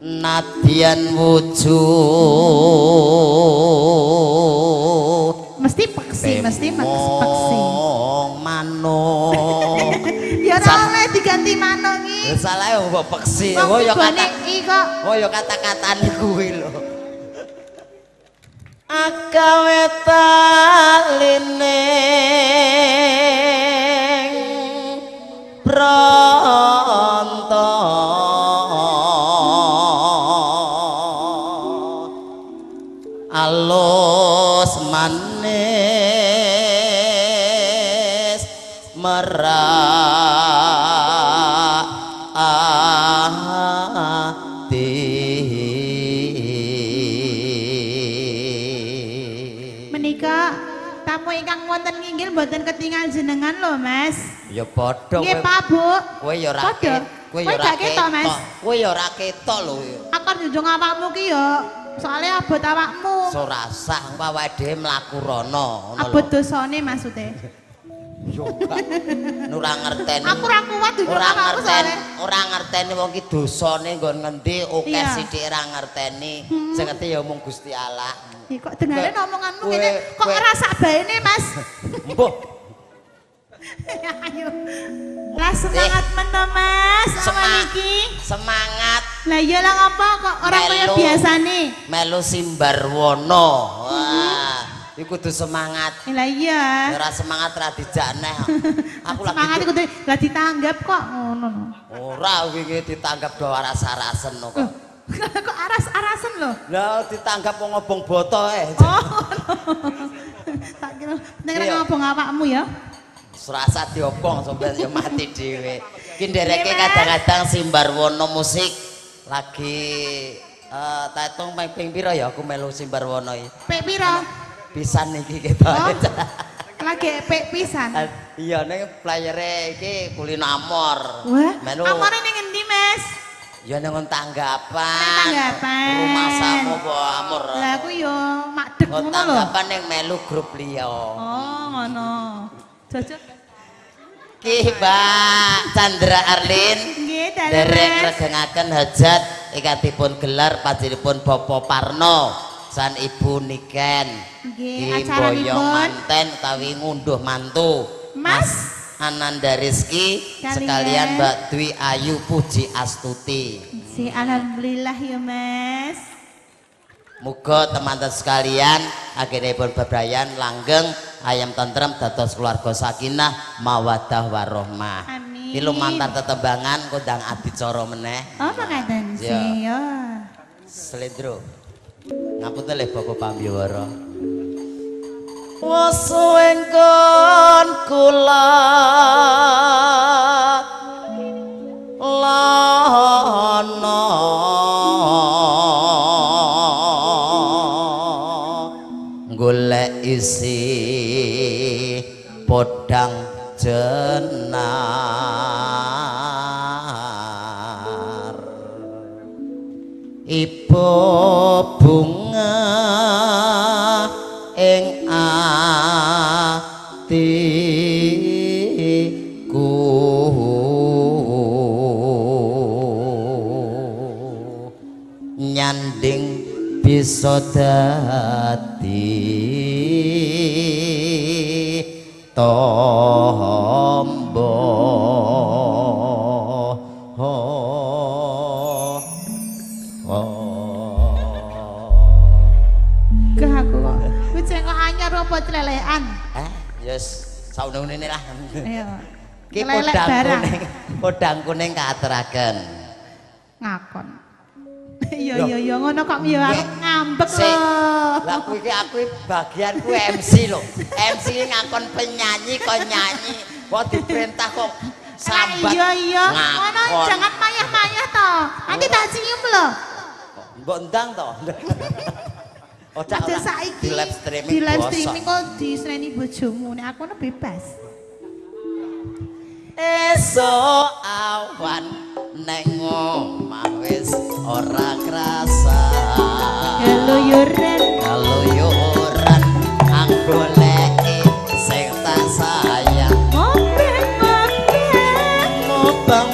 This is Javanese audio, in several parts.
Nadyan wujud mesti peksi manuk ya ora oleh diganti manuk iki salah ya mbok peksi oh ya kata-katane kuwi lho agawe taline pronto alus manis merati menika tamu ingkang wonten nginggil mboten ketingal jenengan lho Mas ya padha nggih Pak Bu kowe ya ora kowe ya ora ketok lho akar njunjung awakmu ki ya soalnya abot awakmu ora sah awake dhewe mlaku rono ngono abot dosane maksude yo ora ngerteni aku ora kuat njunjung awakmu soalnya ora ngerteni wong ki dosane nggon ngendi akeh sithik ora ngerteni sing ngerti ya mung Gusti Allah kok dengane omonganmu ngene kok ora sak baene Mas mbuh ayo lah semangat meno Mas semangat lah iya lah ngapa kok orang kaya biasane melu Simbarwono wah iku kudu semangat lah iya ora semangat ra dijakneh aku lagi semangat kudu lah ditanggap kok ngono ora wingi ditanggap do aras-arasen kok kok aras-arasen lho lah ditanggap wong ngobong boto tak kira nek ngobong awakmu ya serasa diobong sampeyan ya mati dhewe. Ki ndereke kadang-kadang Simbarwono musik lagi tak hitung ping pira ya aku melu Simbarwono iki. Pek pira? Pisan iki ketok. Lagi pek pisan. Iya ning playere iki Kulino Amor. Melu. Amore ning endi, Mas? Ya ning tanggapan. Tanggapan. Rumah Samo Po Amor. Lah aku yo makdeg ngono lho. Tanggapan ning melu grup liya. Oh, ngono. Cocok. Ki Mbak Chandra Arlin dereng regengaken hajat ikatipun gelar panjenenganipun Bapak Parno san Ibu Niken nggih boyong manten utawi ngunduh mantu Mas Ananda Rizky sekalian Mbak Dwi Ayu Puji Astuti si alhamdulillah ya Mas muga teman-teman sekalian akhirnya pun bebrayan langgeng ayam tentrem dados keluarga sakinah mawadah warohmah amin iki lumantar tetembangan kondang adicara meneh apa ngaten sih ya slendro ngapunten le Bapak Pambiwara wasuwengkon kula lana golek isi podang jenar ibu bunga ing atiku nyanding bisa dadi tombo ke aku kok kuwi cek kok anyar apa celelekan yes saunune lah ayo ki podang kuning kaaturaken ngakon iya ngono kok yo ngambek lho lah kuwi aku bagianku MC lho MC ngakon penyanyi kok nyanyi kok diperintah kok sambat iya ngono jangan mayah-mayah to nanti tak cium lho mbok ndang to aja saiki di live streaming kok disreni bojomu nek aku bebas esok awan neng omah wis ora krasa kaluyuran anggoleki sing tak sayang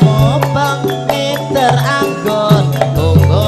mobang ngiter anggon tunggu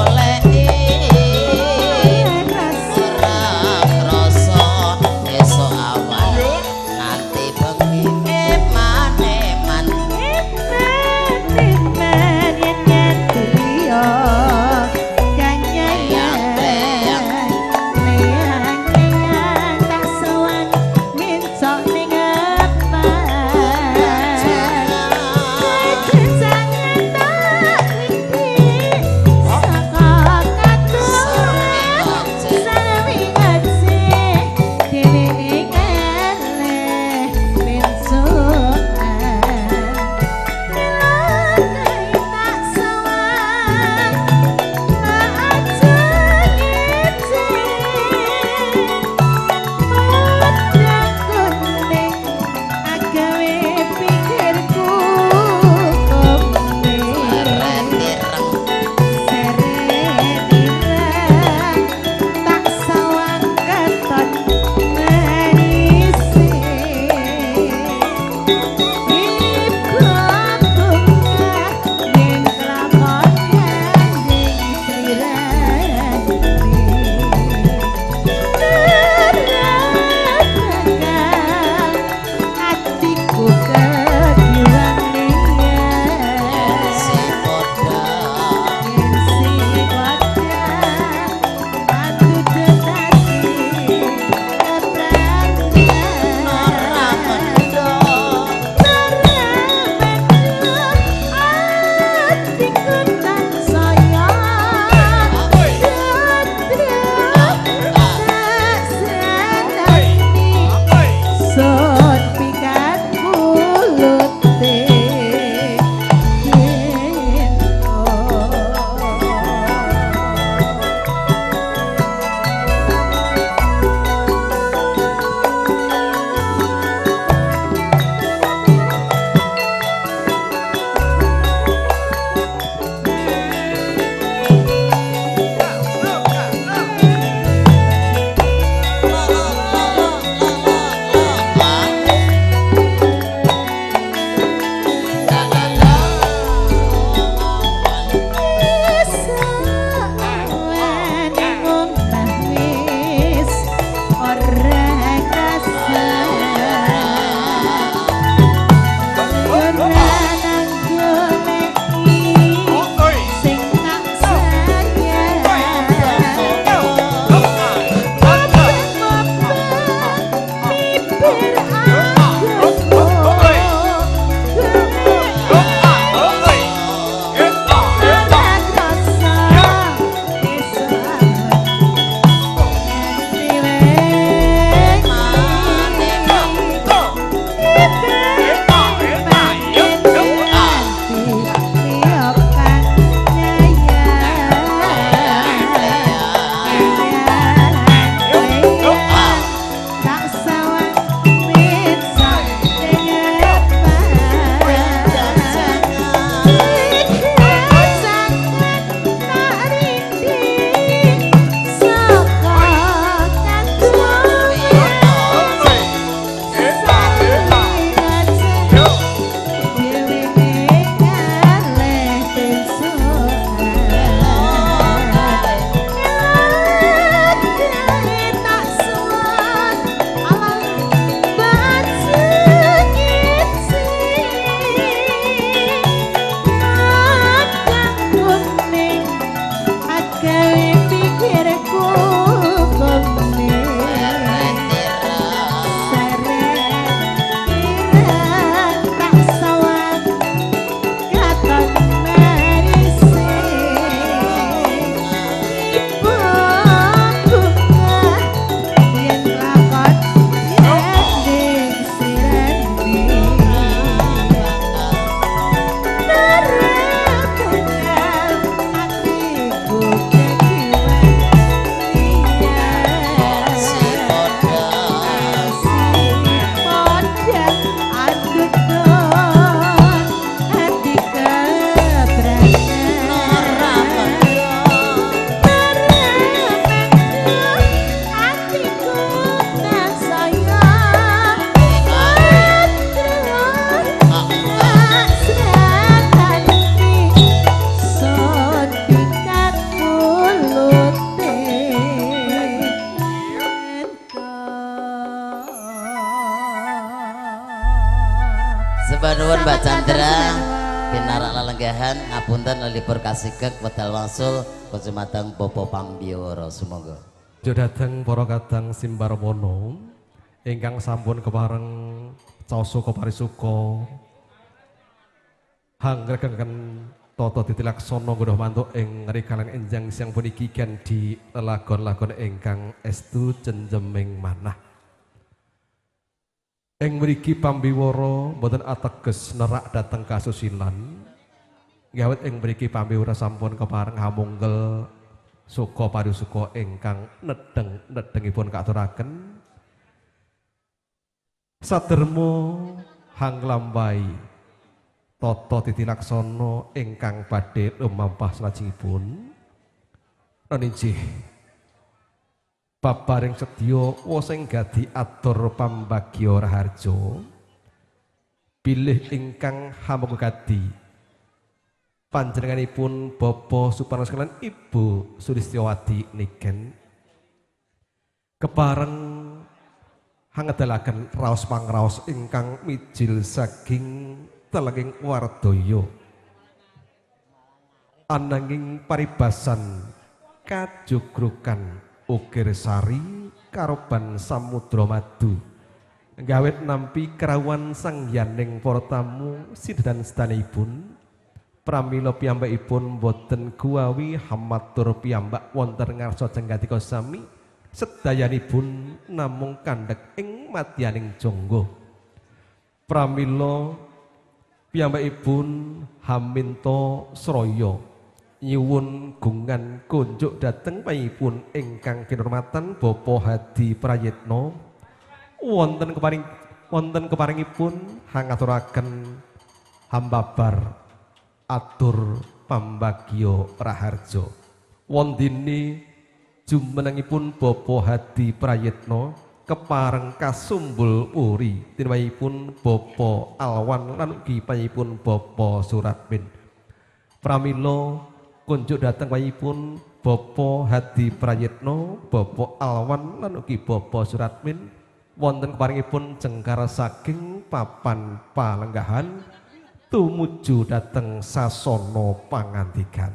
Pak Chandra pinarak lelenggahan ngapunten lelipur kasigek wedal wangsul kujumateng Popo Pambiwara sumangga. Dateng para kadang Simbarwono ingkang sampun kepareng caos suka parisuka hanggrekaken tata titilaksana nggodha mantuk ing rikalan enjang siang puniki di lelagon-lagon ingkang estu cenjeming manah. Ing mriki Pambiwara boten ateges nerak dhateng kasusilan. Gawit ing mriki Pambiwara sampun kepareng hamungkel suka parisuka ingkang nedeng-nedengipun katuraken saderma hanglampahi tata titilaksana ingkang badhe lumampah salajengipun ninjih babaring sedya wosing gadi atur pambagya raharja bilih ingkang hamungka gadi panjenenganipun Bapak Suparno sekalian Ibu Sulistyawati niken kepareng hangedalaken raos pangraos ingkang mijil saking telenging wardaya ananging paribasan kajugrukan ukir sari karoban samudra madu gawet nampi kerawan sang yaning para tamu sidadan sedanipun pramila piyambakipun boten guawi hamatur piyambak wonten ngarsa jenggatika sami sedayanipun namung kandhek ing madyaning jangga pramila piyambakipun haminta sraya nyuwun gungan kunjuk dhateng panyipun ingkang kinurmatan Bapak Hadi Prayitna wonten keparingipun hangaturaken hambabar atur pambagya raharja wondene jumenengipun Bapak Hadi Prayitna kepareng kasumbul puri tinwayipun Bapak Alwan lan ugi panyipun Bapak Suratmin pramila kunjuk dhateng panyipun Bapak Hadi Prayitna Bapak Alwan lan ugi Bapak Suratmin wonten keparingipun jengkar saking papan palenggahan tumuju dhateng sasana pangandikan.